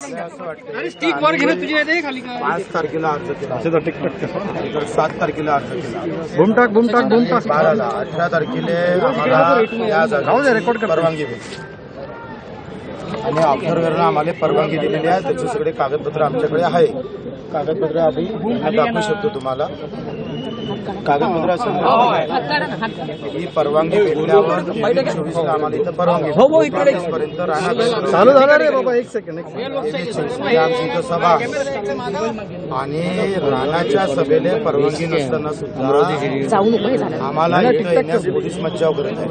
Stick वर घेणं तुझी नाही खाली 5 तारखेला अर्ज केला, 7 तारखेला अर्ज केला, घुमटाक 12ला 18 तारखेला आम्हाला या जागेची परवानगी भेटली आणि ऑब्झर्व्हरला आम्हाला परवानगी दिलेली आहे. त्याचे सगळे कागदपत्र आमच्याकडे आहे. कागदपत्र आम्ही दाखवू शकतो तुम्हाला. कागदपत्र ही परवानगी भेटल्यावर 24ला आम्हाला इथं परवानगी पर्यंत राहणार चालू झाला रे बाबा. एक सेकंड आमची इथं सभा आणि राणाच्या सभेला परवानगी नसताना सुद्धा आम्हाला इथं येण्यास पोलीस मज्जाव करत आहे.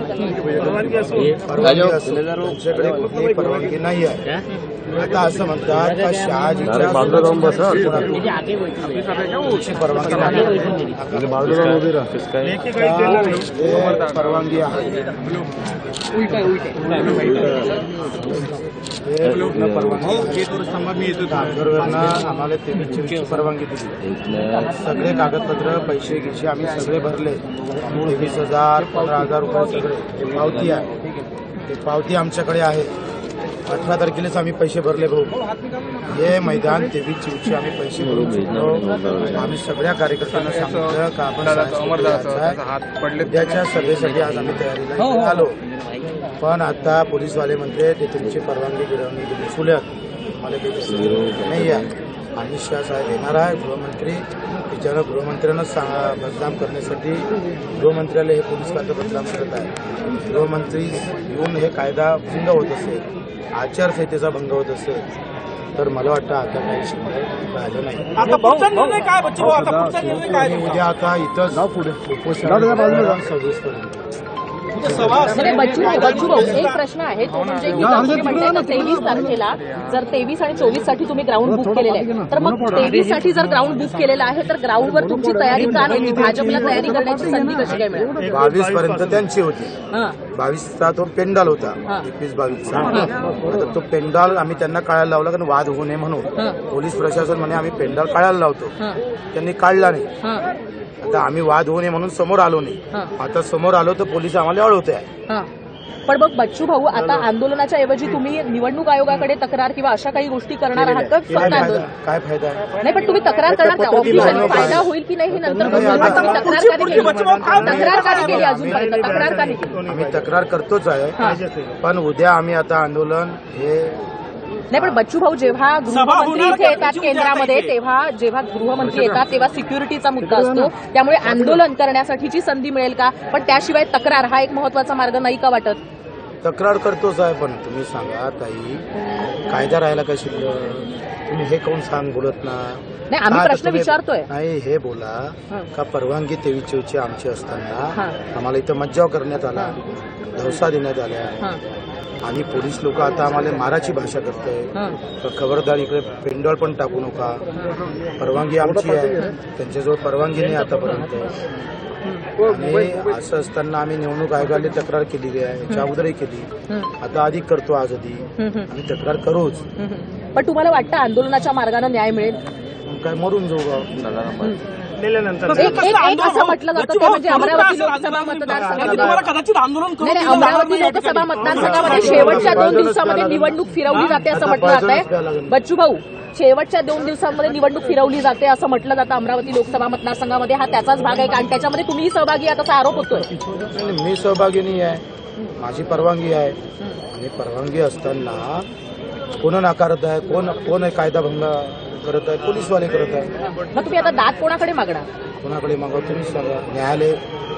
परवानगी असून त्यांच्याकडे कुठलीही परवानगी नाही आहे. आता असं म्हणतात का शहाजीच्या परवानगी परवानगी आहे. आम्हाला 23 परवानगी दिली. सगळे कागदपत्र पैसे गिसे आम्ही सगळे भरले. 23,000 15,000 रुपये सगळे पावती आहे. ते पावती आमच्याकडे आहे. 18 तारखेलाच आम्ही पैसे भरले भाऊ. हे मैदान 23 आम्ही पैसे भरून घेतलो. आम्ही सगळ्या कार्यकर्त्यांना सांगितलं का आपण उद्याच्या सभेसाठी आज आम्ही तयारीला आलो. पण आता पोलीसवाले म्हणते ते तुमची परवानगी गिरवणी फुल्यात मला नाही आहे. अमित शहा साहेब येणार आहे गृहमंत्री. त्याच्यानं गृहमंत्र्यांना बदनाम करण्यासाठी गृहमंत्र्याला हे पोलीस खातं बदनाम करत आहे. गृहमंत्री येऊन हे कायदा भंग होत असेल, आचारसंहितेचा भंग होत असेल तर मला वाटतं आता काही शिल्लक राहिलं नाही. उद्या आता इथंच पुढे उपोषण 26 पर्यंत. बच्चू भाऊ, एक प्रश्न आहे तो म्हणजे की तुम्ही म्हणताय ना 23 तारखेला जर 23 आणि 24 साठी तुम्ही ग्राउंड बुक केलेलं आहे, तर मग 23 साठी जर ग्राउंड बुक केलेलं आहे तर ग्राउंडवर तुमची तयारी का नाही? भाजपला तयारी करण्याची संधी कशी काय मिळाली? 22 पर्यंत त्यांची होती. 22चा तो पेंडाल होता. 21-22चा तो पेंडाल आम्ही त्यांना काढायला लावला कारण वाद होऊ नये म्हणून. पोलीस प्रशासन म्हणे आम्ही पेंडाल काढायला लावतो. त्यांनी काढला नाही. आता आम्ही वाद होऊ नये म्हणून समोर आलो नाही. आता समोर आलो तर पोलीस आम्हाला अडवते आहे. पण मग बच्चू भाऊ, आता आंदोलनाच्या ऐवजी तुम्ही निवडणूक आयोगाकडे तक्रार किंवा अशा काही गोष्टी करणार आहात का? काय फायदा नाही, पण तुम्ही तक्रार करणार, फायदा होईल की नाही नंतर तक्रार का केली? अजूनपर्यंत तक्रार का केली? आम्ही तक्रार करतोच आहे. पण उद्या आम्ही आता आंदोलन हे नाही. पण बच्चू भाऊ, जेव्हा गृहमंत्री इथे येतात केंद्रामध्ये, जेव्हा गृहमंत्री येतात तेव्हा सिक्युरिटीचा मुद्दा असतो. त्यामुळे आंदोलन करण्यासाठीची संधी मिळेल का? पण त्याशिवाय तक्रार हा एक महत्वाचा मार्ग नाही का वाटत? तक्रार करतोच आहे. पण तुम्ही सांगा ताई, कायदा राहायला काय शिल्लक? तुम्ही हे कोण बोलत नाही, आम्ही प्रश्न विचारतोय. नाही, हे बोला का परवानगी 23 आमची असताना आम्हाला इथं मज्जाव करण्यात आला, धवसा देण्यात आल्या आणि पोलीस लोक आता आम्हाला माराची भाषा करताय. खबरदार, इकडे पेंडॉल पण टाकू नका. परवानगी आमची आहे, त्यांच्याजवळ परवानगी नाही आतापर्यंत. आणि असं असताना आम्ही निवडणूक आयोगाला तक्रार केलेली आहे. याच्या अगोदरही केली, आता अधिक करतो. आज आम्ही तक्रार करूच. पण तुम्हाला वाटतं आंदोलनाच्या मार्गाने न्याय मिळेल? काय मरून जाऊ असं म्हटलं जातं ते म्हणजे अमरावती लोकसभा मतदारसंघामध्ये, अमरावती लोकसभा मतदारसंघामध्ये शेवटच्या 2 दिवसामध्ये निवडणूक फिरवली जाते असं म्हटलं जात आहे. बच्चू भाऊ, शेवटच्या 2 दिवसांमध्ये निवडणूक फिरवली जाते असं म्हटलं जातं अमरावती लोकसभा मतदारसंघामध्ये. हा त्याचाच भाग आहे का? आणि त्याच्यामध्ये तुम्ही सहभागी आहात असा आरोप होतोय. मी सहभागी नाही आहे. माझी परवानगी आहे. आणि परवानगी असताना कोण नाकारत आहे? कोण कायदा भंग करत आहे? पोलीसवाले करत आहे. मग तुम्ही आता दाद कोणाकडे मागणार? कोणाकडे मागवा? तुम्हीच सांगा. न्यायालय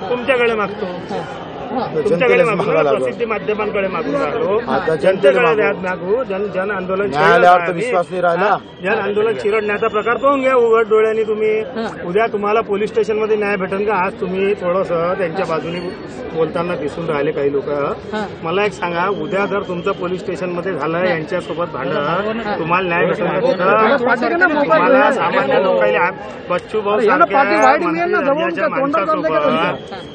तुमच्याकडे मागतो. तुमच्याकडे प्रसिद्धी माध्यमांकडे मागून राहिलो. आता जनतेकडे मागू. जन आंदोलन न्यायालयावर विश्वास नाही राहिला. जन आंदोलन चिरडण्याचा प्रकार पाहून घ्या उघड डोळ्यांनी तुम्ही. उद्या तुम्हाला पोलीस स्टेशनमध्ये न्याय भेटेल का? आज तुम्ही थोडंसं त्यांच्या बाजूने बोलताना दिसून राहिले काही लोक. मला एक सांगा, उद्या जर तुमचं पोलीस स्टेशनमध्ये झालं यांच्यासोबत भांडण, तुम्हाला न्याय भेटेल का? तुम्हाला सामान्य लोकांना बच्चू भाऊ माणसासोबत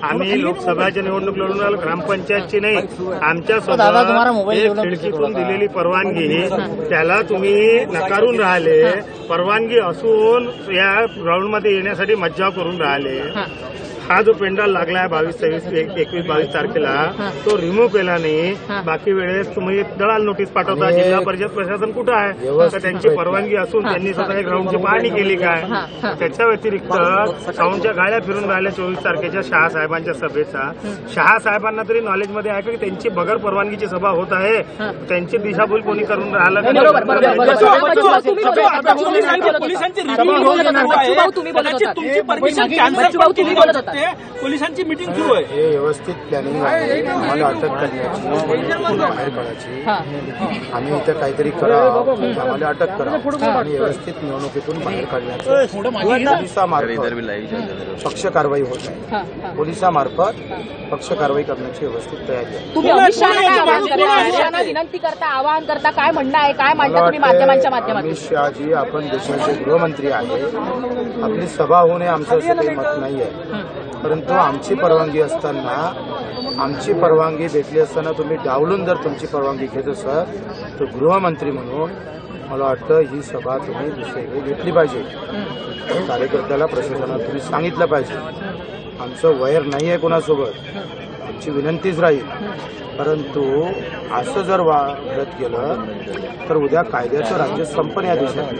आम्ही लोकसभेच्या निवडणूक लढून राहिलो, ग्रामपंचायतची नाही. आमच्यासोबत एक खिडकीतून दिलेली परवानगी त्याला तुम्ही नकारून राहिले. परवानगी असून या ग्राउंडमध्ये येण्यासाठी मज्जाव करून राहिले. हा जो पेंडाल लागलाय 22, 23, 21, 22 तारखेला तो रिमूव्ह केला नाही. बाकी वेळेस तुम्ही दलाल नोटीस पाठवता. जिल्हा परिषद प्रशासन कुठं आहे? तर त्यांची परवानगी असून त्यांनी स्वतः ग्राउंडची पाहणी केली काय? त्याच्या व्यतिरिक्त साऊंडच्या गाड्या फिरून राहिल्या 24 तारखेच्या शहासाहेबांच्या सभेचा. शहासाहेबांना तरी नॉलेजमध्ये आहे का की त्यांची बगैर परवानगीची सभा होत आहे? त्यांची दिशाभूल कोणी करून राहिलं का? पोलिसांची मीटिंग सुरू आहे. हे व्यवस्थित प्लॅनिंग आहे. आम्हाला अटक करण्याची, बाहेर काढायची. आम्ही इथं काहीतरी करावं, आम्हाला अटक करावं आणि व्यवस्थित निवडणुकीतून बाहेर काढण्याचं पोलिसामार्फत पक्ष कारवाई होत आहे. पोलिसामार्फत पक्ष कारवाई करण्याची व्यवस्थित तयारी आहे. तुम्ही अमित शहाना विनंती करता, आवाहन करता, काय म्हणणं आहे, काय मांडता तुम्ही माध्यमांच्या माध्यमातून? अमित शहाजी आपण देशाचे गृहमंत्री आहे. आपली सभा होणे आमचं असं काही मत नाही आहे. परंतु आमची परवानगी असताना, आमची परवानगी भेटली असताना तुम्ही डावलून जर तुमची परवानगी घेत असाल तर गृहमंत्री म्हणून मला वाटतं ही सभा तुम्ही दुसरीकडे घेतली पाहिजे. कार्यकर्त्याला, प्रशासनाला तुम्ही सांगितलं पाहिजे. आमचं वैर नाही आहे कोणासोबत, आमची विनंतीच राहील. परंतु असं जर वाढत गेलं तर उद्या कायद्याचं राज्य संपन या देशात.